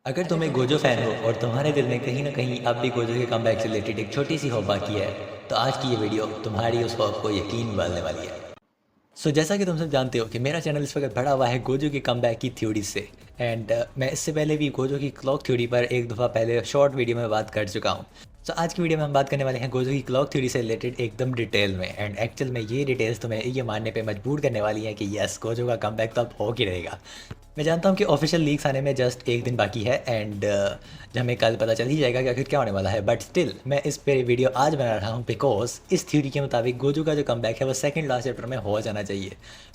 अगर तुम एक गोजो फैन हो और तुम्हारे दिल में कहीं ना कहीं अब भी गोजो के कमबैक से रिलेटेड एक छोटी सी होप बाकी है, तो आज की ये वीडियो तुम्हारी उस होप को यकीन दिलाने वाली है। जैसा कि तुम सब जानते हो कि मेरा चैनल इस वक्त भरा हुआ है गोजो के कमबैक की थ्योरी से। एंड मैं इससे पहले भी गोजो की क्लॉक थ्योरी पर एक दफ़ा पहले शॉर्ट वीडियो में बात कर चुका हूँ। आज की वीडियो में हम बात करने वाले हैं गोजो की क्लॉक थ्योरी से रिलेटेड एकदम डिटेल में। एंड एक्चुअल में ये डिटेल्स तुम्हें ये मानने पे मजबूर करने वाली हैं कि यस, गोजो का कमबैक तो अब हो ही रहेगा। मैं जानता हूँ कि ऑफिशियल लीक्स आने में जस्ट एक दिन बाकी है एंड हमें कल पता चल ही जाएगा कि आखिर क्या होने वाला है। बट स्टिल मैं इस पे वीडियो आज बना रहा हूँ बिकॉज इस थ्योरी के मुताबिक गोजो का जो कमबैक है वो सेकंड लास्ट चैप्टर में हो जाना चाहिए।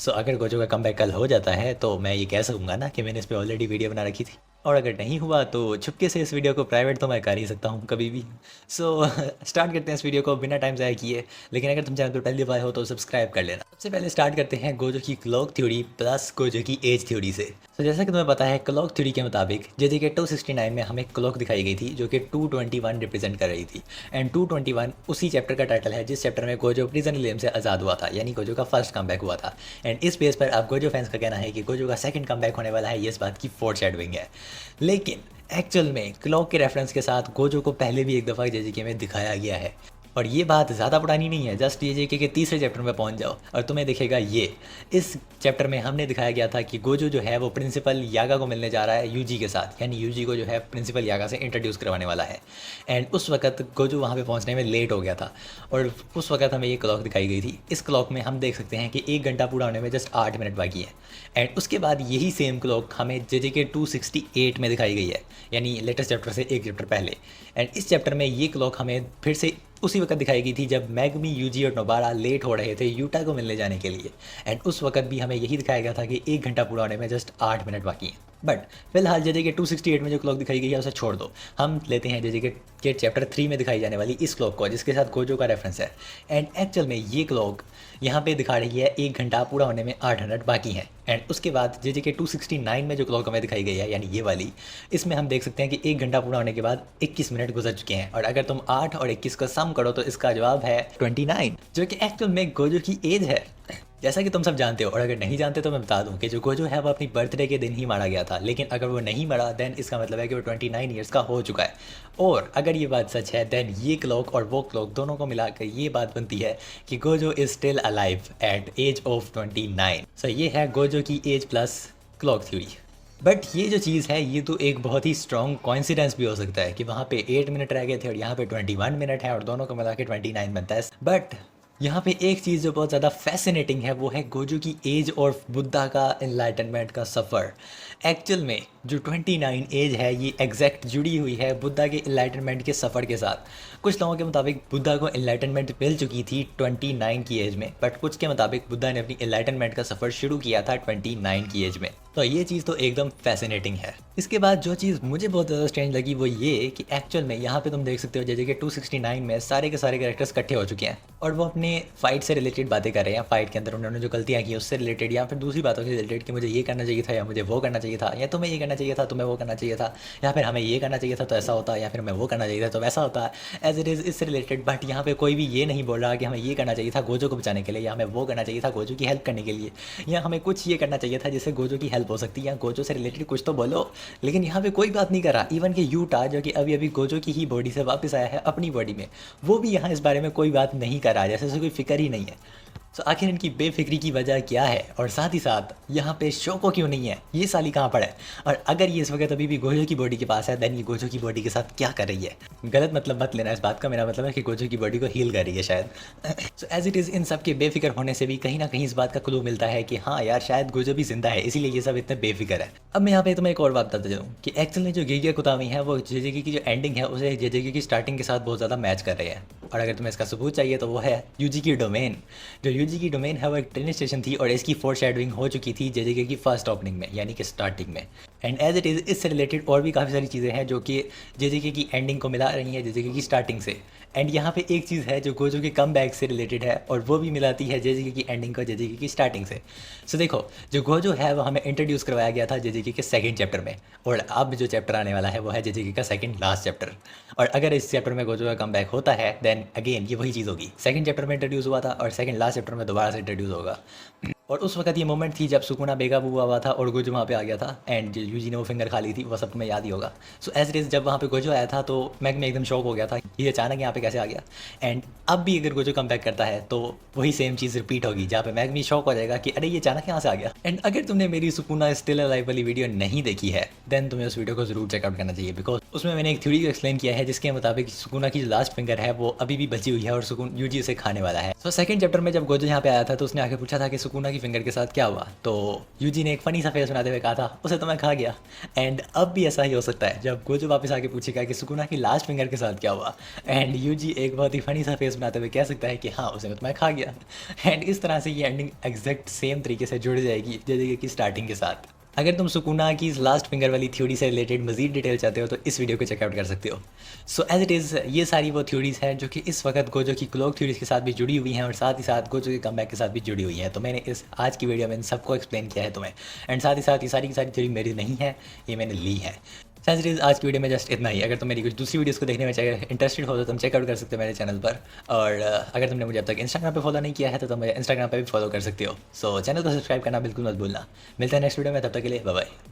अगर गोजो का कमबैक कल हो जाता है तो मैं ये कह सकूँगा ना कि मैंने इस पर ऑलरेडी वीडियो बना रखी थी। और अगर नहीं हुआ तो छुपके से इस वीडियो को प्राइवेट तो मैं कर ही सकता हूँ कभी भी। स्टार्ट करते हैं इस वीडियो को बिना टाइम ज़ाया किए। लेकिन अगर तुम चैनल पर पहली बार हो तो सब्सक्राइब कर लेना। सबसे पहले स्टार्ट करते हैं गोजो की क्लॉक थ्योरी प्लस गोजो की एज थ्योरी से। जैसा कि तुम्हें पता है, क्लॉक थ्योरी के मुताबिक जैसे कि 269 में हमें क्लॉक दिखाई गई थी जो कि 221 रिप्रेजेंट कर रही थी। एंड 221 उसी चैप्टर का टाइटल है जिस चैप्टर में गोजो प्रिजन लिम से आज़ाद हुआ था, यानी गोजो का फर्स्ट कमबैक हुआ था। एंड इस बेस पर अब गोजो फैंस का कहना है कि गोजो का सेकंड कमबैक होने वाला है, ये इस बात की फोरशैडोइंग है। लेकिन एक्चुअल में क्लॉक के रेफरेंस के साथ गोजो को पहले भी एक दफ़ा जेजेके में दिखाया गया है। और ये बात ज़्यादा पुरानी नहीं है, जस्ट ये जेके के तीसरे चैप्टर में पहुंच जाओ और तुम्हें दिखेगा ये। इस चैप्टर में हमने दिखाया गया था कि गोजो जो है वो प्रिंसिपल यागा को मिलने जा रहा है यूजी के साथ, यानी यूजी को जो है प्रिंसिपल यागा से इंट्रोड्यूस करवाने वाला है। एंड उस वक्त गोजो वहाँ पे पहुँचने में लेट हो गया था और उस वक्त हमें ये क्लॉक दिखाई गई थी। इस क्लॉक में हम देख सकते हैं कि 1 घंटा पूरा होने में जस्ट 8 मिनट बाकी है। एंड उसके बाद यही सेम क्लॉक हमें जेजेके 268 में दिखाई गई है, यानी लेटेस्ट चैप्टर से एक चैप्टर पहले। एंड इस चैप्टर में ये क्लॉक हमें फिर से उसी वक्त दिखाई गई थी जब मैगमी, यूजी और नोबारा लेट हो रहे थे यूटा को मिलने जाने के लिए। एंड उस वक्त भी हमें यही दिखाया गया था कि 1 घंटा पूरा होने में जस्ट 8 मिनट बाकी हैं। बट फिलहाल जेजे के 268 में जो क्लॉक दिखाई गई है उसे छोड़ दो, हम लेते हैं जेजे के चैप्टर 3 में दिखाई जाने वाली इस क्लॉक को जिसके साथ गोजो का रेफरेंस है। एंड एक्चुअल में ये क्लॉक यहाँ पे दिखा रही है 1 घंटा पूरा होने में 8 मिनट बाकी हैं। एंड उसके बाद जेजे के 269 में जो क्लॉक हमें दिखाई गई है, यानी ये वाली, इसमें हम देख सकते हैं कि 1 घंटा पूरा होने के बाद 21 मिनट गुजर चुके हैं। और अगर तुम 8 और 21 का सम करो तो इसका जवाब है 29, जो कि एक्चुअल में गोजो की एज है। जैसा कि तुम सब जानते हो, और अगर नहीं जानते तो मैं बता दूं कि जो गोजो है वो अपनी बर्थडे के दिन ही मारा गया था। लेकिन अगर वो नहीं मरा देन इसका मतलब है कि वो 29 ईयर्स का हो चुका है। और अगर ये बात सच है देन ये क्लॉक और वो क्लॉक दोनों को मिलाकर ये बात बनती है कि Gojo is still alive at age of 29। ये है गोजो की age plus clock theory. But ये जो चीज़ है ये तो एक बहुत ही स्ट्रॉन्ग कोइंसिडेंस भी हो सकता है कि वहाँ पे 8 मिनट रह गए थे और यहाँ पे 21 मिनट है और दोनों को मिला के 29 बनता है। बट यहाँ पे एक चीज़ जो बहुत ज़्यादा फैसिनेटिंग है वो है गोजो की एज और बुद्धा का एनलाइटनमेंट का सफ़र। एक्चुअल में जो 29 एज है ये एग्जैक्ट जुड़ी हुई है बुद्धा के एनलाइटनमेंट के सफ़र के साथ। कुछ लोगों के मुताबिक बुद्धा को एनलाइटनमेंट मिल चुकी थी 29 की एज में, बट कुछ के मुताबिक बुद्धा ने अपनी एनलाइटनमेंट का सफ़र शुरू किया था 29 की एज में। तो ये चीज़ तो एकदम फैसिनेटिंग है। इसके बाद जो चीज़ मुझे बहुत ज़्यादा स्ट्रेंज लगी वो ये कि एक्चुअल में यहाँ पे तुम देख सकते हो जैसे कि 269 में सारे के सारे कैरेक्टर्स इकट्ठे हो चुके हैं और वो अपने फाइट से रिलेटेड बातें कर रहे हैं। फाइट के अंदर उन्होंने जो गलतियाँ की उससे रिलेटेड या फिर दूसरी बातों से रिलेटेड कि मुझे ये करना चाहिए था या मुझे वो करना चाहिए था, या तुम्हें ये करना चाहिए था तुम्हें वो करना चाहिए था, या फिर हमें ये करना चाहिए था तो ऐसा होता, या फिर हमें वो करना चाहिए था तो वैसा होता है। एज इट इज़ इससे रिलेटेड। बट यहाँ पे कोई भी ये नहीं बोल रहा कि हमें ये करना चाहिए था गोजो को बचाने के लिए, या हमें वो करना चाहिए था गोजो की हेल्प करने के लिए, या हमें कुछ ये करना चाहिए था जिससे गोजो की हेल्प हो सकती है, या गोजो से रिलेटेड कुछ तो बोलो। लेकिन यहाँ पे कोई बात नहीं कर रहा। इवन कि यूटा जो कि अभी अभी गोजो की ही बॉडी से वापस आया है अपनी बॉडी में, वो भी यहाँ इस बारे में कोई बात नहीं कर रहा, जैसे उसे कोई फिक्र ही नहीं है। आखिर इनकी बेफिक्री की वजह क्या है और साथ ही साथ यहाँ पे शोको क्यों नहीं है, ये साली कहाँ पर है? और अगर ये इस वक्त अभी भी गोजो की बॉडी के पास है देन ये गोजो की बॉडी के साथ क्या कर रही है? गलत मतलब मत लेना इस बात का, मेरा मतलब है कि गोजो की बॉडी को हील कर रही है शायद। एज इट इज़ इन सब के बेफिक्र होने से भी कहीं ना कहीं इस बात का क्लू मिलता है कि हाँ यार शायद गोजो भी जिंदा है, इसीलिए ये सब इतने बेफिक्र है। अब मैं यहाँ पे तुम्हें एक और बात बताता जाऊँ कि एक्चुअल में जो गिगिया कुतामी है वो जेजेकी की जो एंडिंग है उसे जेजेकी की स्टार्टिंग के साथ बहुत ज़्यादा मैच कर रहे हैं। और अगर तुम्हें इसका सबूत चाहिए तो वो है यूजी की डोमेन। जो यूजी की डोमेन है वो एक ट्रेन स्टेशन थी और इसकी फोरशैडोइंग हो चुकी थी जेजेके की फर्स्ट ओपनिंग में, यानी कि स्टार्टिंग में। एंड एज इट इज़ इससे रिलेटेड और भी काफ़ी सारी चीज़ें हैं जो कि जेजेके की एंडिंग को मिला रही हैं जेजेके की स्टार्टिंग से। एंड यहाँ पे एक चीज़ है जो गोजो के कम बैक से रिलेटेड है और वो भी मिलाती है जेजेके की एंडिंग को जेजेके की स्टार्टिंग से। देखो, जो गोजो है वो हमें इंट्रोड्यूस करवाया गया था जेजेके के सेकंड चैप्टर में, और अब जो चैप्टर आने वाला है वो है जेजेके का सेकंड लास्ट चैप्टर। और अगर इस चैप्टर में गोजो का कम बैक होता है देन अगेन ये वही चीज़ होगी, सेकंड चैप्टर में इंट्रोड्यूस हुआ था और सेकंड लास्ट चैप्टर में दोबारा से इंट्रोड्यूस होगा। और उस वक्त ये मोमेंट थी जब सुकुना बेकाबू हुआ था और गोजो वहाँ पे आ गया था एंड यूजी ने वो फिंगर खा ली थी, वो सब तुम्हें याद ही होगा। सो एज इट इज़ जब वहाँ पे गोजो आया था तो मैग में एकदम शॉक हो गया था, ये अचानक यहाँ पे कैसे आ गया। एंड अब भी अगर गोजो कम बैक करता है तो वही सेम चीज़ रिपीट होगी, जहाँ पे मैग भी शॉक हो जाएगा कि अरे ये अचानक यहाँ से आ गया। एंड अगर तुमने मेरी सुकुना स्टिल अलाइव वाली वीडियो नहीं देखी है देन तुम्हें उस वीडियो को जरूर चेकआउट करना चाहिए, बिकॉज उसमें मैंने एक थ्योरी को एक्सप्लेन किया है जिसके मुताबिक सुकुना की जो लास्ट फिंगर है वो अभी भी बची हुई है और सुकुन यूजी उसे खाने वाला है। सो सेकंड चैप्टर में जब गोजो यहाँ पे आया था तो उसने आके पूछा था कि सुकुना की फिंगर के साथ क्या हुआ, तो यूजी ने एक फनी सा फेस बनाते हुए कहा था उसे तो मैं खा गया। एंड अब भी ऐसा ही हो सकता है जब गोजो वापस आके पूछेगा कि सुकुना की लास्ट फिंगर के साथ क्या हुआ, एंड यूजी एक बहुत ही फनी सा फेस बनाते हुए कह सकता है कि हाँ उसे तो मैं खा गया। एंड इस तरह से ये एंडिंग एग्जैक्ट सेम तरीके से जुड़ जाएगी जैसे कि स्टार्टिंग के साथ। अगर तुम सुकुना की लास्ट फिंगर वाली थ्योरी से रिलेटेड मजीद डिटेल चाहते हो तो इस वीडियो को चेकआउट कर सकते हो। सो एज इट इज़ ये सारी वो थ्योरीज हैं जो कि इस वक्त गोजो की क्लोक थ्योरीज के साथ भी जुड़ी हुई हैं और साथ ही साथ गोजो के कमबैक के साथ भी जुड़ी हुई हैं। तो मैंने इस आज की वीडियो में इन सबको एक्सप्लेन किया है तुम्हें, एंड साथ ही साथ ये सारी की सारी थ्योरी मेरी नहीं है, ये मैंने ली है। एज इट इज़ आज की वीडियो में जस्ट इतना ही। अगर तुम मेरी कुछ दूसरी वीडियोस को देखने में चाहिए इंटरेस्टेड हो तो तुम चेकआउट कर सकते हो मेरे चैनल पर, और अगर तुमने मुझे अब तक इंस्टाग्राम पे फॉलो नहीं किया है तो तुम मुझे इंस्टाग्राम पे भी फॉलो कर सकते हो। सो चैनल को सब्सक्राइब करना बिल्कुल मत भूलना। मिलते हैं नेक्स्ट वीडियो में, तब तक के लिए बाय बाय।